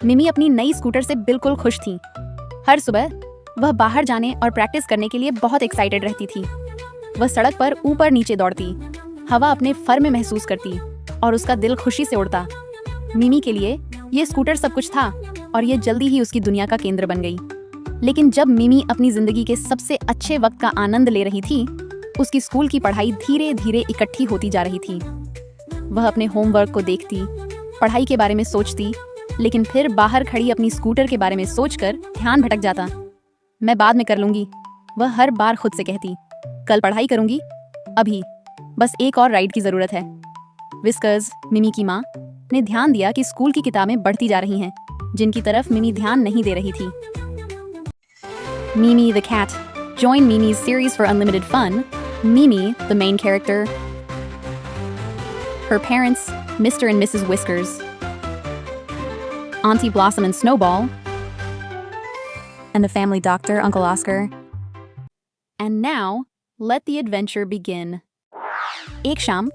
मिमी अपनी नई स्कूटर से बिल्कुल खुश थी। हर सुबह वह बाहर जाने और प्रैक्टिस करने के लिए बहुत एक्साइटेड रहती थी। वह सड़क पर ऊपर नीचे दौड़ती, हवा अपने फर में महसूस करती और उसका दिल खुशी से उड़ता। मिमी के लिए ये स्कूटर सब कुछ था और ये जल्दी ही उसकी दुनिया का केंद्र बन गई। लेकिन जब मिमी अपनी जिंदगी के सबसे अच्छे वक्त का आनंद ले रही थी, उसकी स्कूल की पढ़ाई धीरे धीरे इकट्ठी होती जा रही थी। वह अपने होमवर्क को देखती, पढ़ाई के बारे में सोचती, लेकिन फिर बाहर खड़ी अपनी स्कूटर के बारे में सोचकर ध्यान भटक जाता। मैं बाद में कर लूंगी, वह हर बार खुद से कहती। कल पढ़ाई करूंगी, अभी बस एक और राइड की जरूरत है। विस्कर्स, मिमी की माँ, ने ध्यान दिया कि स्कूल की किताबें बढ़ती जा रही हैं, जिनकी तरफ मिमी ध्यान नहीं दे रही थी। Mimi the cat. Join Mimi's series for unlimited fun. Mimi, the main character. Her parents, Mr. and Mrs. Whiskers. Auntie Blossom and Snowball. And the family doctor, Uncle Oscar. And now, let the adventure begin. एक शाम,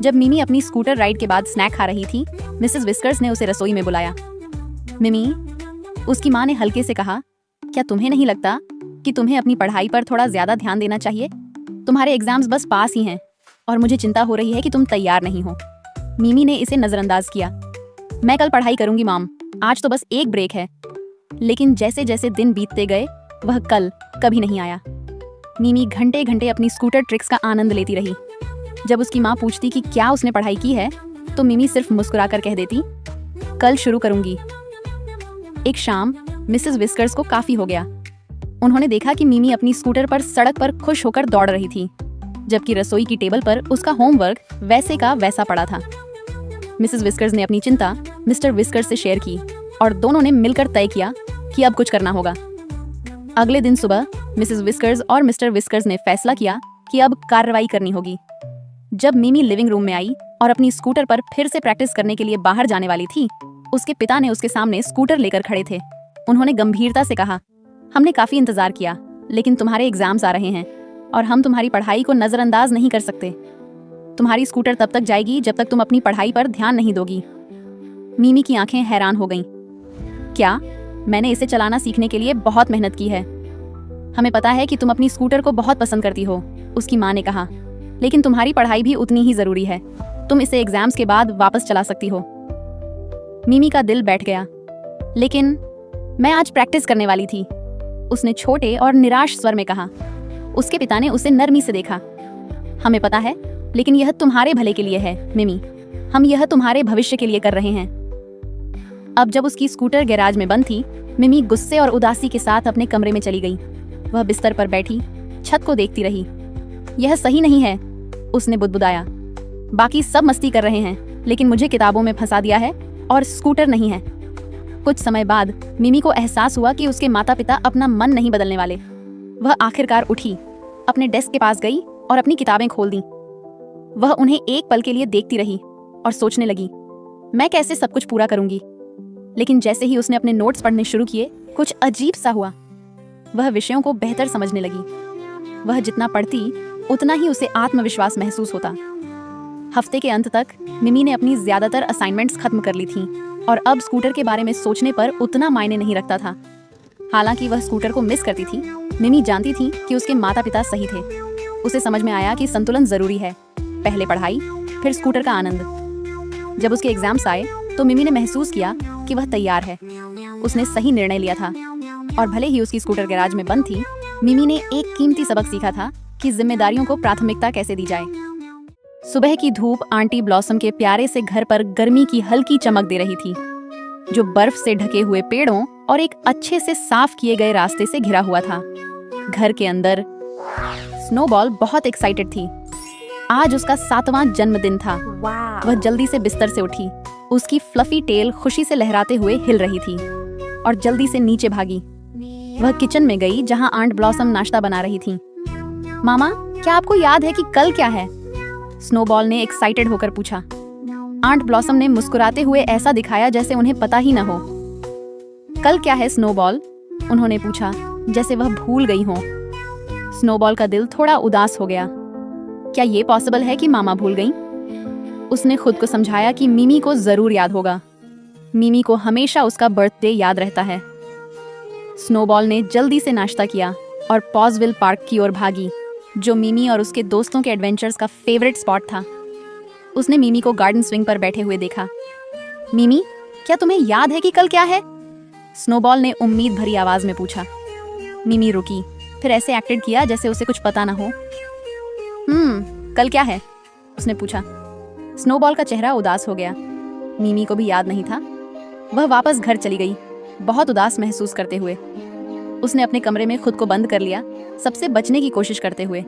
जब मिमी अपनी scooter ride के बाद snack खा रही थी, मिसेस विस्कर्स ने उसे रसोई में बुलाया। मिमी, उसकी माँ ने हल्के से कहा, क्या तुम्हें नहीं लगता कि तुम्हें अपनी पढ़ाई पर थोड़ा ज्यादा ध्यान देना चाहिए? तुम्हारे एग्जाम्स बस पास ही हैं और मुझे चिंता हो रही है कि तुम तैयार नहीं हो। मिमी ने इसे नजरअंदाज किया। मैं कल पढ़ाई करूंगी माम, आज तो बस एक ब्रेक है। लेकिन जैसे जैसे दिन बीतते गए, वह कल कभी नहीं आया। मिमी घंटे घंटे अपनी स्कूटर ट्रिक्स का आनंद लेती रही। जब उसकी माँ पूछती कि क्या उसने पढ़ाई की है, तो मिमी सिर्फ मुस्कुराकर कह देती, कल शुरू करूंगी। एक शाम मिसेस विस्कर्स को काफी हो गया। उन्होंने देखा कि मिमी अपनी स्कूटर पर सड़क पर खुश होकर दौड़ रही थी, जबकि रसोई की टेबल पर उसका होमवर्क वैसे का वैसा पड़ा था। मिसेस विस्कर्स ने अपनी चिंता मिस्टर विस्कर्स से शेयर की और दोनों ने मिलकर तय किया कि अब कुछ करना होगा। अगले दिन सुबह मिसेस विस्कर्स और मिस्टर विस्कर्स ने फैसला किया कि अब कार्रवाई करनी होगी। जब मिमी लिविंग रूम में आई और अपनी स्कूटर पर फिर से प्रैक्टिस करने के लिए बाहर जाने वाली थी, उसके पिता ने उसके सामने स्कूटर लेकर खड़े थे। उन्होंने गंभीरता से कहा, हमने काफी इंतजार किया, लेकिन तुम्हारे एग्जाम्स आ रहे हैं और हम तुम्हारी पढ़ाई को नजरअंदाज नहीं कर सकते। तुम्हारी स्कूटर तब तक जाएगी जब तक तुम अपनी पढ़ाई पर ध्यान नहीं दोगी। मिमी की आंखें हैरान हो गईं। क्या? मैंने इसे चलाना सीखने के लिए बहुत मेहनत की है। हमें पता है कि तुम अपनी स्कूटर को बहुत पसंद करती हो, उसकी माँ ने कहा, लेकिन तुम्हारी पढ़ाई भी उतनी ही जरूरी है। तुम इसे एग्जाम्स के बाद वापस चला सकती हो। मिमी का दिल बैठ गया। लेकिन मैं आज प्रैक्टिस करने वाली थी, उसने छोटे और निराश स्वर में कहा। उसके पिता ने उसे नरमी से देखा। हमें पता है, लेकिन यह तुम्हारे भले के लिए है मिमी। हम यह तुम्हारे भविष्य के लिए कर रहे हैं। अब जब उसकी स्कूटर गैराज में बंद थी, मिमी गुस्से और उदासी के साथ अपने कमरे में चली गई। वह बिस्तर पर बैठी छत को देखती रही। यह सही नहीं है, उसने बुदबुदाया। बाकी सब मस्ती कर रहे हैं, लेकिन मुझे किताबों में फंसा दिया है और स्कूटर नहीं है। कुछ समय बाद मिमी को एहसास हुआ कि उसके माता पिता अपना मन नहीं बदलने वाले। वह आखिरकार उठी, अपने डेस्क के पास गई और अपनी किताबें खोल दी। वह उन्हें एक पल के लिए देखती रही और सोचने लगी, मैं कैसे सब कुछ पूरा करूंगी। लेकिन जैसे ही उसने अपने नोट्स पढ़ने शुरू किए, कुछ अजीब सा हुआ। वह विषयों को बेहतर समझने लगी। वह जितना पढ़ती, उतना ही उसे आत्मविश्वास महसूस होता। हफ्ते के अंत तक मिमी ने अपनी ज्यादातर असाइनमेंट्स खत्म कर ली थीं और अब स्कूटर के बारे में सोचने पर उतना मायने नहीं रखता था। हालांकि वह स्कूटर को मिस करती थी, मिमी जानती थी कि उसके माता पिता सही थे। उसे समझ में आया कि संतुलन जरूरी है, पहले पढ़ाई, फिर स्कूटर का आनंद। जब उसके एग्जाम्स आए तो मिमी ने महसूस किया कि वह तैयार है। उसने सही निर्णय लिया था और भले ही उसकी स्कूटर गैराज में बंद थी, मिमी ने एक कीमती सबक सीखा था कि जिम्मेदारियों को प्राथमिकता कैसे दी जाए। सुबह की धूप आंटी ब्लॉसम के प्यारे से घर पर गर्मी की हल्की चमक दे रही थी, जो बर्फ से ढके हुए पेड़ों और एक अच्छे से साफ किए गए रास्ते से घिरा हुआ था। घर के अंदर स्नोबॉल बहुत एक्साइटेड थी। आज उसका 7वां जन्मदिन था। वह जल्दी से बिस्तर से उठी। उसकी फ्लफी टेल खुशी से लहराते हुए हिल रही थी और जल्दी से नीचे भागी। वह किचन में गई जहां आंट ब्लॉसम नाश्ता बना रही थी। मामा, क्या आपको याद है कि कल क्या है? स्नोबॉल ने एक्साइटेड होकर पूछा। आंट ब्लॉसम ने मुस्कुराते हुए ऐसा दिखाया जैसे उन्हें पता ही न हो। कल क्या है स्नोबॉल? उन्होंने पूछा, जैसे वह भूल गई हो। स्नोबॉल का दिल थोड़ा उदास हो गया। क्या ये पॉसिबल है कि मामा भूल गईं? उसने खुद को समझाया कि मिमी को जरूर याद होगा। मीमी को हमेशा उसका बर्थडे याद रहता है। स्नोबॉल ने जल्दी से नाश्ता किया और पॉजविल पार्क की ओर भागी, जो मीमी और उसके दोस्तों के एडवेंचर्स का फेवरेट स्पॉट था। उसने मीमी को गार्डन स्विंग पर बैठे हुए देखा। मीमी, क्या तुम्हें याद है कि कल क्या है? स्नोबॉल ने उम्मीद भरी आवाज में पूछा। मीमी रुकी, फिर ऐसे एक्टेड किया जैसे उसे कुछ पता ना हो। कल क्या है? उसने पूछा। स्नोबॉल का चेहरा उदास हो गया। मीमी को भी याद नहीं था। वह वापस घर चली गई, बहुत उदास महसूस करते हुए। उसने अपने कमरे में खुद को बंद कर लिया, सबसे बचने की कोशिश करते हुए।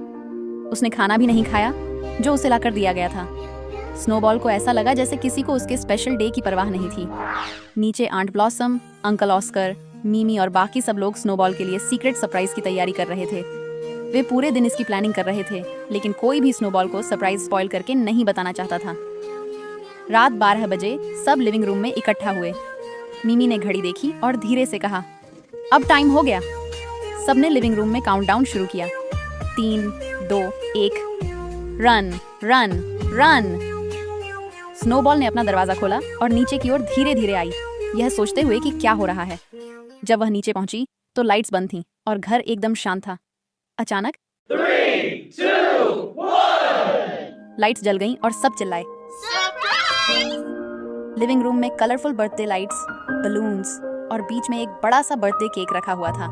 उसने खाना भी नहीं खाया जो उसे लाकर दिया गया था। स्नोबॉल को ऐसा लगा जैसे किसी को उसके स्पेशल डे की परवाह नहीं थी। नीचे aunt Blossom, uncle Oscar, Mimi और बाकी सब लोग स्नोबॉल के लिए सीक्रेट सरप्राइज की तैयारी कर रहे थे। वे पूरे दिन इसकी प्लानिंग कर रहे थे, लेकिन कोई भी स्नोबॉल को सरप्राइज स्पॉइल करके नहीं बताना चाहता था। रात 12 बजे सब लिविंग रूम में इकट्ठा हुए। मीमी ने घड़ी देखी और धीरे से कहा, अब टाइम हो गया। सबने लिविंग रूम में काउंटडाउन शुरू किया। 3, 2, 1, रन रन रन। स्नोबॉल ने अपना दरवाजा खोला और नीचे की ओर धीरे धीरे आई, यह सोचते हुए कि क्या हो रहा है। जब वह नीचे पहुंची तो लाइट्स बंद थीं और घर एकदम शांत था। अचानक 3, 2, 1 लाइट्स जल गईं और सब चिल्लाए। लिविंग रूम में कलरफुल बर्थडे लाइट्स, बलून्स और बीच में एक बड़ा सा बर्थडे केक रखा हुआ था।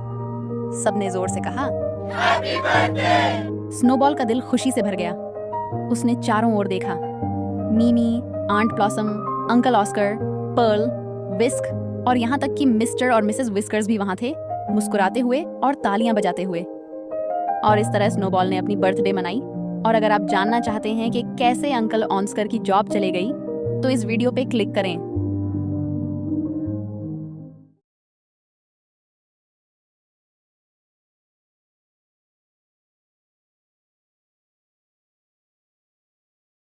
सबने जोर से कहा, हैप्पी बर्थडे। स्नोबॉल का दिल खुशी से भर गया। उसने चारों ओर देखा। Mimi, aunt Blossom, uncle Oscar, Pearl, Whisk और यहाँ तक कि मिस्टर और मिसेस विस्कर्स भी वहाँ थे, मुस्कुराते हुए और तालियां बजाते हुए। और इस तरह स्नोबॉल ने अपनी बर्थडे मनाई। और अगर आप जानना चाहते हैं कि कैसे अंकल ऑस्कर की जॉब चले गई, तो इस वीडियो पे क्लिक करें।